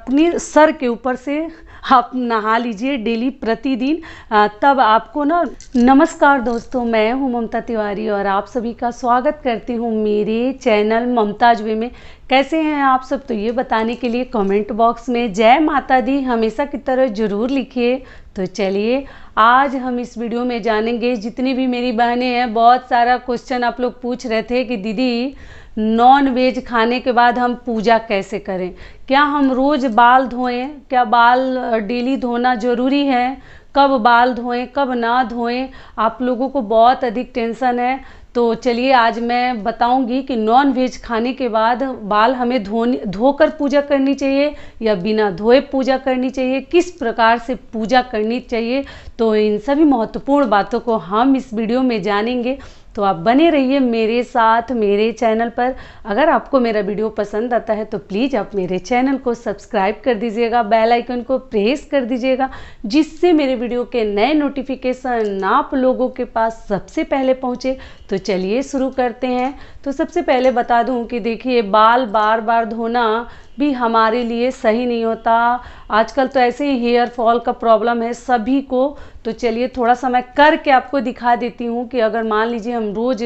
अपने सर के ऊपर से आप नहा लीजिए डेली प्रतिदिन, तब आपको ना। नमस्कार दोस्तों, मैं हूं ममता तिवारी और आप सभी का स्वागत करती हूं मेरे चैनल ममताज वे में। कैसे हैं आप सब, तो ये बताने के लिए कमेंट बॉक्स में जय माता दी हमेशा की तरह ज़रूर लिखिए। तो चलिए आज हम इस वीडियो में जानेंगे, जितनी भी मेरी बहनें हैं, बहुत सारा क्वेश्चन आप लोग पूछ रहे थे कि दीदी नॉन वेज खाने के बाद हम पूजा कैसे करें, क्या हम रोज़ बाल धोएं, क्या बाल डेली धोना ज़रूरी है, कब बाल धोएं कब ना धोएं। आप लोगों को बहुत अधिक टेंशन है, तो चलिए आज मैं बताऊंगी कि नॉन वेज खाने के बाद बाल हमें धोकर पूजा करनी चाहिए या बिना धोए पूजा करनी चाहिए, किस प्रकार से पूजा करनी चाहिए। तो इन सभी महत्वपूर्ण बातों को हम इस वीडियो में जानेंगे, तो आप बने रहिए मेरे साथ मेरे चैनल पर। अगर आपको मेरा वीडियो पसंद आता है तो प्लीज़ आप मेरे चैनल को सब्सक्राइब कर दीजिएगा, बेल आइकन को प्रेस कर दीजिएगा, जिससे मेरे वीडियो के नए नोटिफिकेशन आप लोगों के पास सबसे पहले पहुंचे। तो चलिए शुरू करते हैं। तो सबसे पहले बता दूं कि देखिए, बाल बार बार धोना भी हमारे लिए सही नहीं होता। आजकल तो ऐसे ही हेयर फॉल का प्रॉब्लम है सभी को। तो चलिए थोड़ा सा मैं करके आपको दिखा देती हूँ कि अगर मान लीजिए हम रोज़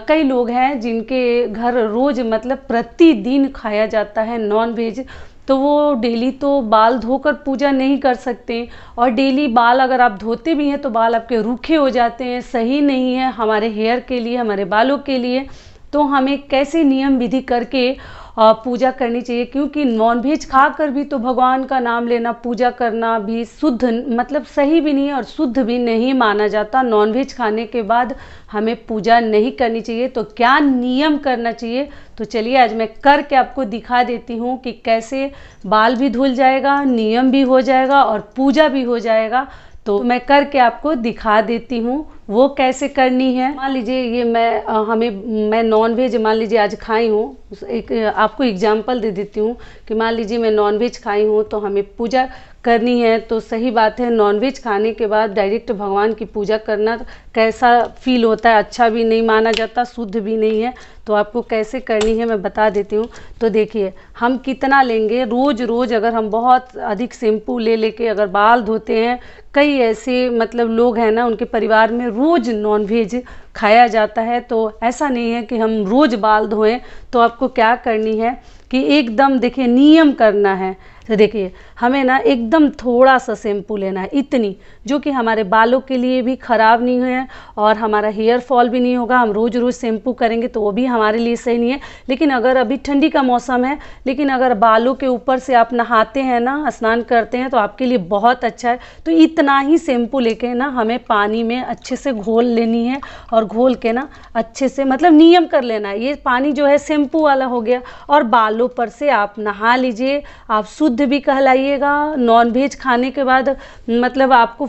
कई लोग हैं जिनके घर रोज़ मतलब प्रतिदिन खाया जाता है नॉन वेज, तो वो डेली तो बाल धोकर पूजा नहीं कर सकते। और डेली बाल अगर आप धोते भी हैं तो बाल आपके रूखे हो जाते हैं, सही नहीं है हमारे हेयर के लिए, हमारे बालों के लिए। तो हमें कैसे नियम विधि करके पूजा करनी चाहिए, क्योंकि नॉनवेज खाकर भी तो भगवान का नाम लेना, पूजा करना भी शुद्ध मतलब सही भी नहीं है और शुद्ध भी नहीं माना जाता। नॉनवेज खाने के बाद हमें पूजा नहीं करनी चाहिए। तो क्या नियम करना चाहिए, तो चलिए आज मैं करके आपको दिखा देती हूँ कि कैसे बाल भी धुल जाएगा, नियम भी हो जाएगा और पूजा भी हो जाएगा। तो मैं करके आपको दिखा देती हूँ वो कैसे करनी है। मान लीजिए ये मैं नॉन वेज मान लीजिए आज खाई हूँ, एक आपको एग्जांपल दे देती हूँ कि मान लीजिए मैं नॉन वेज खाई हूँ तो हमें पूजा करनी है। तो सही बात है, नॉनवेज खाने के बाद डायरेक्ट भगवान की पूजा करना कैसा फील होता है, अच्छा भी नहीं माना जाता, शुद्ध भी नहीं है। तो आपको कैसे करनी है मैं बता देती हूँ। तो देखिए हम कितना लेंगे, रोज़ अगर हम बहुत अधिक शैम्पू लेके अगर बाल धोते हैं, कई ऐसे मतलब लोग हैं ना उनके परिवार में रोज़ नॉनवेज खाया जाता है, तो ऐसा नहीं है कि हम रोज़ बाल धोएं। तो आपको क्या करनी है कि एकदम देखिए नियम करना है। तो देखिए हमें ना एकदम थोड़ा सा शैम्पू लेना है, इतनी जो कि हमारे बालों के लिए भी ख़राब नहीं है और हमारा हेयर फॉल भी नहीं होगा। हम रोज़ शैम्पू करेंगे तो वो भी हमारे लिए सही नहीं है। लेकिन अगर अभी ठंडी का मौसम है, लेकिन अगर बालों के ऊपर से आप नहाते हैं ना, स्नान करते हैं, तो आपके लिए बहुत अच्छा है। तो इतना ही शैम्पू लेके ना हमें पानी में अच्छे से घोल लेनी है और घोल के ना अच्छे से मतलब नियम कर लेना है। ये पानी जो है शैम्पू वाला हो गया और बालों पर से आप नहा लीजिए, आप शुद्ध भी कहलाइएगा। नॉनवेज खाने के बाद मतलब आपको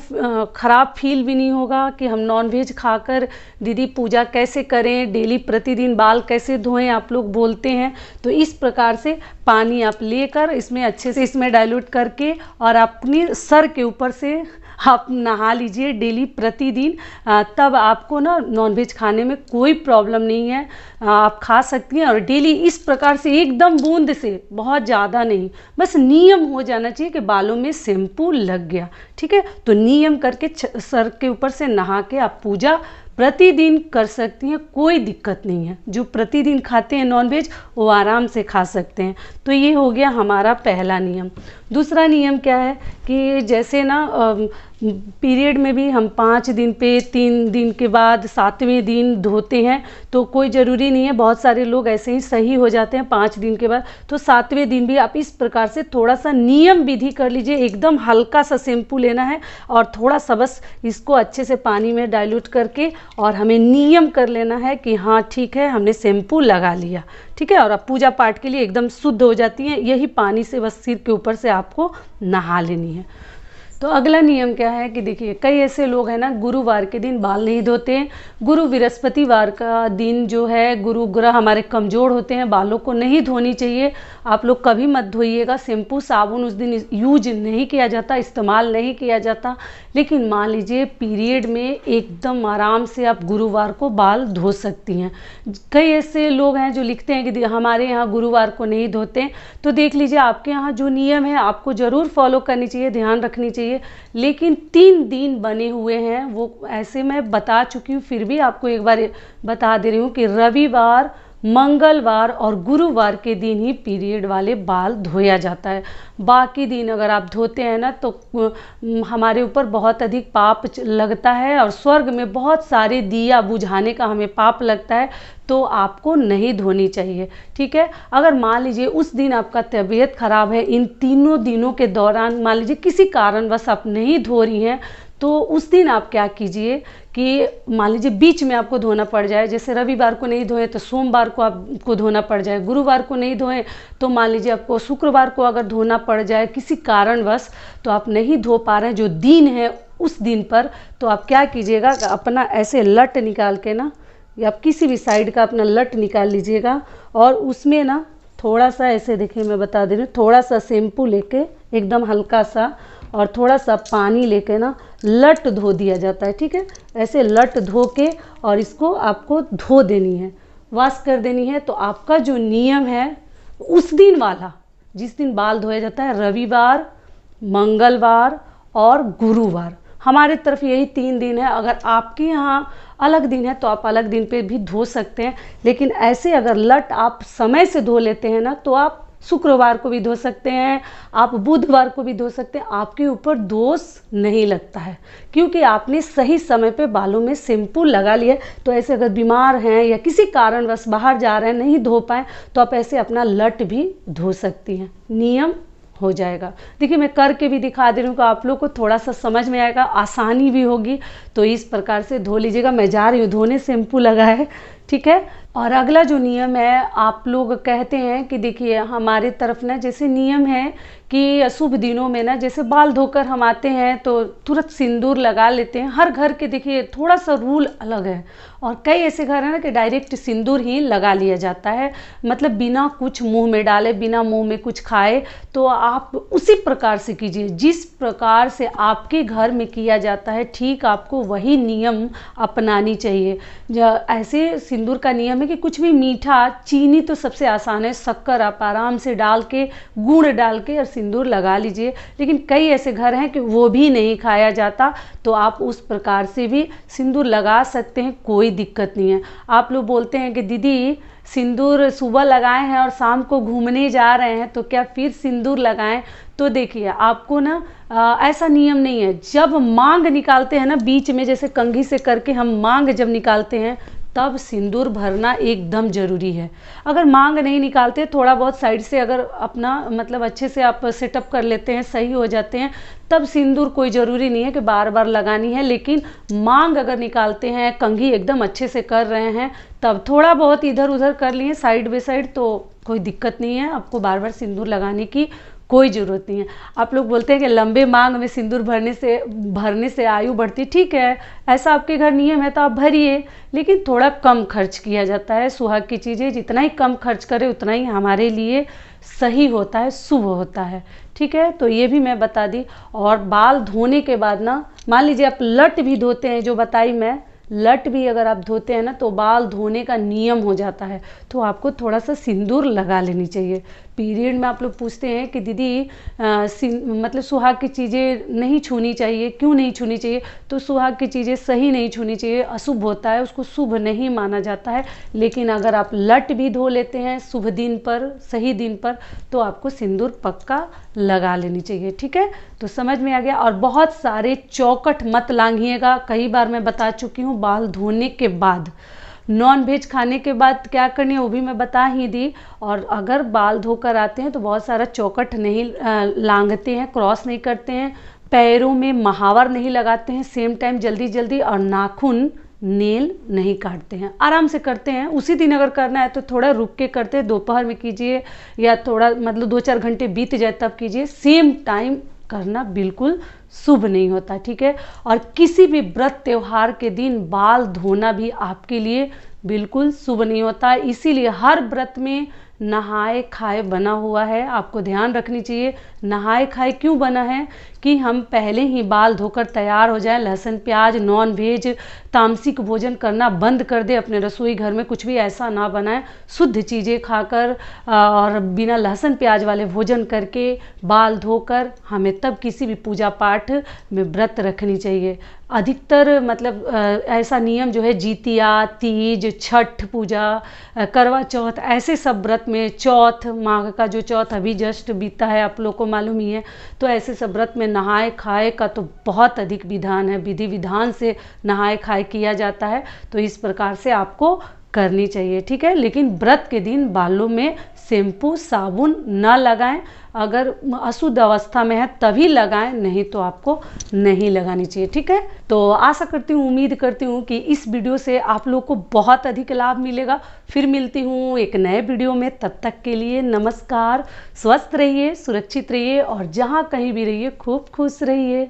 ख़राब फील भी नहीं होगा कि हम नॉनवेज खाकर दीदी पूजा कैसे करें, डेली प्रतिदिन बाल कैसे धोएं, आप लोग बोलते हैं। तो इस प्रकार से पानी आप लेकर इसमें अच्छे से इसमें डाइल्यूट करके और अपने सर के ऊपर से आप नहा लीजिए डेली प्रतिदिन, तब आपको ना नॉनवेज खाने में कोई प्रॉब्लम नहीं है, आप खा सकती हैं। और डेली इस प्रकार से एकदम बूंद से, बहुत ज़्यादा नहीं, बस नियम हो जाना चाहिए कि बालों में शैम्पू लग गया, ठीक है। तो नियम करके सर के ऊपर से नहा के आप पूजा प्रतिदिन कर सकती हैं, कोई दिक्कत नहीं है। जो प्रतिदिन खाते हैं नॉनवेज वो आराम से खा सकते हैं। तो ये हो गया हमारा पहला नियम। दूसरा नियम क्या है कि जैसे ना पीरियड में भी हम 5 दिन पे 3 दिन के बाद 7वें दिन धोते हैं, तो कोई ज़रूरी नहीं है, बहुत सारे लोग ऐसे ही सही हो जाते हैं 5 दिन के बाद। तो 7वें दिन भी आप इस प्रकार से थोड़ा सा नियम विधि कर लीजिए। एकदम हल्का सा शैम्पू लेना है और थोड़ा सा बस इसको अच्छे से पानी में डाइल्यूट करके और हमें नियम कर लेना है कि हाँ ठीक है हमने शैम्पू लगा लिया, ठीक है। और अब पूजा पाठ के लिए एकदम शुद्ध हो जाती हैं, यही पानी से बस सिर के ऊपर से आपको नहा लेनी है। तो अगला नियम क्या है कि देखिए, कई ऐसे लोग हैं ना, गुरुवार के दिन बाल नहीं धोते हैं। गुरु बृहस्पतिवार का दिन जो है, गुरु ग्रह हमारे कमज़ोर होते हैं, बालों को नहीं धोनी चाहिए। आप लोग कभी मत धोइएगा। शैम्पू साबुन उस दिन यूज नहीं किया जाता, इस्तेमाल नहीं किया जाता। लेकिन मान लीजिए पीरियड में एकदम आराम से आप गुरुवार को बाल धो सकती हैं। कई ऐसे लोग हैं जो लिखते हैं कि हमारे यहाँ गुरुवार को नहीं धोते। तो देख लीजिए, आपके यहाँ जो नियम है आपको ज़रूर फॉलो करनी चाहिए, ध्यान रखनी चाहिए। लेकिन 3 दिन बने हुए हैं, वो ऐसे मैं बता चुकी हूँ, फिर भी आपको एक बार बता दे रही हूँ कि रविवार, मंगलवार और गुरुवार के दिन ही पीरियड वाले बाल धोया जाता है। बाकी दिन अगर आप धोते हैं ना तो हमारे ऊपर बहुत अधिक पाप लगता है, और स्वर्ग में बहुत सारे दिया बुझाने का हमें पाप लगता है। तो आपको नहीं धोनी चाहिए, ठीक है। अगर मान लीजिए उस दिन आपका तबीयत खराब है, इन तीनों दिनों के दौरान मान लीजिए किसी कारणवश आप नहीं धो रही हैं, तो उस दिन आप क्या कीजिए कि मान लीजिए बीच में आपको धोना पड़ जाए, जैसे रविवार को नहीं धोए तो सोमवार को आपको धोना पड़ जाए, गुरुवार को नहीं धोएं तो मान लीजिए आपको शुक्रवार को अगर धोना पड़ जाए किसी कारणवश, तो आप नहीं धो पा रहे हैं जो दिन है उस दिन पर, तो आप क्या कीजिएगा, अपना ऐसे लट निकाल के ना, या आप किसी भी साइड का अपना लट निकाल लीजिएगा, और उसमें ना थोड़ा सा ऐसे, देखिए मैं बता दे रही हूँ, थोड़ा सा शैम्पू लेके एकदम हल्का सा, और थोड़ा सा पानी लेके ना लट धो दिया जाता है, ठीक है। ऐसे लट धो के और इसको आपको धो देनी है, वॉश कर देनी है। तो आपका जो नियम है उस दिन वाला, जिस दिन बाल धोया जाता है, रविवार, मंगलवार और गुरुवार, हमारे तरफ यही 3 दिन है। अगर आपके यहाँ अलग दिन है तो आप अलग दिन पे भी धो सकते हैं। लेकिन ऐसे अगर लट आप समय से धो लेते हैं ना, तो आप शुक्रवार को भी धो सकते हैं, आप बुधवार को भी धो सकते हैं, आपके ऊपर दोष नहीं लगता है, क्योंकि आपने सही समय पे बालों में शैम्पू लगा लिया। तो ऐसे अगर बीमार हैं या किसी कारणवश बाहर जा रहे हैं, नहीं धो पाए, तो आप ऐसे अपना लट भी धो सकती हैं, नियम हो जाएगा। देखिए मैं करके भी दिखा दे रही हूँ कि आप लोग को थोड़ा सा समझ में आएगा, आसानी भी होगी। तो इस प्रकार से धो लीजिएगा। मैं जा रही हूँ धोने, शैम्पू लगा है, ठीक है। और अगला जो नियम है, आप लोग कहते हैं कि देखिए हमारे तरफ ना जैसे नियम है कि शुभ दिनों में ना, जैसे बाल धोकर हम आते हैं तो तुरंत सिंदूर लगा लेते हैं। हर घर के देखिए थोड़ा सा रूल अलग है, और कई ऐसे घर हैं ना कि डायरेक्ट सिंदूर ही लगा लिया जाता है, मतलब बिना कुछ मुंह में डाले, बिना मुंह में कुछ खाए। तो आप उसी प्रकार से कीजिए, जिस प्रकार से आपके घर में किया जाता है, ठीक आपको वही नियम अपनानी चाहिए। ऐसे सिंदूर का नियम है कि कुछ भी मीठा, चीनी तो सबसे आसान है, शक्कर आप आराम से डाल के, गुड़ डाल के और सिंदूर लगा लीजिए। लेकिन कई ऐसे घर हैं कि वो भी नहीं खाया जाता, तो आप उस प्रकार से भी सिंदूर लगा सकते हैं, कोई दिक्कत नहीं है। आप लोग बोलते हैं कि दीदी सिंदूर सुबह लगाए हैं और शाम को घूमने जा रहे हैं, तो क्या फिर सिंदूर लगाएं? तो देखिए आपको ना ऐसा नियम नहीं है। जब मांग निकालते हैं ना, बीच में जैसे कंघी से करके हम मांग जब निकालते हैं, तब सिंदूर भरना एकदम ज़रूरी है। अगर मांग नहीं निकालते, थोड़ा बहुत साइड से अगर अपना मतलब अच्छे से आप सेटअप कर लेते हैं, सही हो जाते हैं, तब सिंदूर कोई ज़रूरी नहीं है कि बार बार लगानी है। लेकिन मांग अगर निकालते हैं, कंघी एकदम अच्छे से कर रहे हैं, तब थोड़ा बहुत इधर उधर कर लिए साइड बाय साइड, तो कोई दिक्कत नहीं है, आपको बार बार सिंदूर लगाने की कोई ज़रूरत नहीं है। आप लोग बोलते हैं कि लंबे मांग में सिंदूर भरने से आयु बढ़ती, ठीक है, ऐसा आपके घर नियम है तो आप भरिए, लेकिन थोड़ा कम खर्च किया जाता है। सुहाग की चीज़ें जितना ही कम खर्च करें उतना ही हमारे लिए सही होता है, शुभ होता है, ठीक है। तो ये भी मैं बता दी। और बाल धोने के बाद ना, मान लीजिए आप लट भी धोते हैं, जो बताई मैं, लट भी अगर आप धोते हैं ना, तो बाल धोने का नियम हो जाता है, तो आपको थोड़ा सा सिंदूर लगा लेनी चाहिए। पीरियड में आप लोग पूछते हैं कि दीदी मतलब सुहाग की चीज़ें नहीं छूनी चाहिए, क्यों नहीं छूनी चाहिए? तो सुहाग की चीज़ें सही नहीं छूनी चाहिए, अशुभ होता है, उसको शुभ नहीं माना जाता है। लेकिन अगर आप लट भी धो लेते हैं शुभ दिन पर, सही दिन पर, तो आपको सिंदूर पक्का लगा लेनी चाहिए, ठीक है। तो समझ में आ गया। और बहुत सारे चौकट मत लांघिएगा, कई बार मैं बता चुकी हूँ। बाल धोने के बाद, नॉन वेज खाने के बाद क्या करनी है वो भी मैं बता ही दी। और अगर बाल धोकर आते हैं तो बहुत सारा चौकट नहीं लांघते हैं, क्रॉस नहीं करते हैं, पैरों में महावर नहीं लगाते हैं सेम टाइम जल्दी जल्दी, और नाखून नेल नहीं काटते हैं, आराम से करते हैं। उसी दिन अगर करना है तो थोड़ा रुक के करते हैं, दोपहर में कीजिए या थोड़ा मतलब 2-4 घंटे बीत जाए तब कीजिए, सेम टाइम करना बिल्कुल शुभ नहीं होता, ठीक है। और किसी भी व्रत त्योहार के दिन बाल धोना भी आपके लिए बिल्कुल शुभ नहीं होता। इसीलिए हर व्रत में नहाए खाए बना हुआ है, आपको ध्यान रखनी चाहिए। नहाए खाए क्यों बना है कि हम पहले ही बाल धोकर तैयार हो जाएं, लहसुन प्याज नॉन वेज तामसिक भोजन करना बंद कर दे, अपने रसोई घर में कुछ भी ऐसा ना बनाएं, शुद्ध चीज़ें खाकर और बिना लहसुन प्याज वाले भोजन करके बाल धोकर हमें तब किसी भी पूजा पाठ में व्रत रखनी चाहिए। अधिकतर मतलब ऐसा नियम जो है जितिया, तीज, छठ पूजा, करवा चौथ, ऐसे सब व्रत में, चौथ, माघ का जो चौथ अभी जस्ट बीता है आप लोग को मालूम ही है, तो ऐसे सब व्रत में नहाए खाए का तो बहुत अधिक विधान है, विधि विधान से नहाए खाए किया जाता है। तो इस प्रकार से आपको करनी चाहिए, ठीक है। लेकिन व्रत के दिन बालों में शैम्पू साबुन न लगाएं, अगर अशुद्ध अवस्था में है तभी लगाएं, नहीं तो आपको नहीं लगानी चाहिए, ठीक है। तो आशा करती हूँ, उम्मीद करती हूँ कि इस वीडियो से आप लोग को बहुत अधिक लाभ मिलेगा। फिर मिलती हूँ एक नए वीडियो में, तब तक के लिए नमस्कार। स्वस्थ रहिए, सुरक्षित रहिए और जहाँ कहीं भी रहिए खूब खुश रहिए।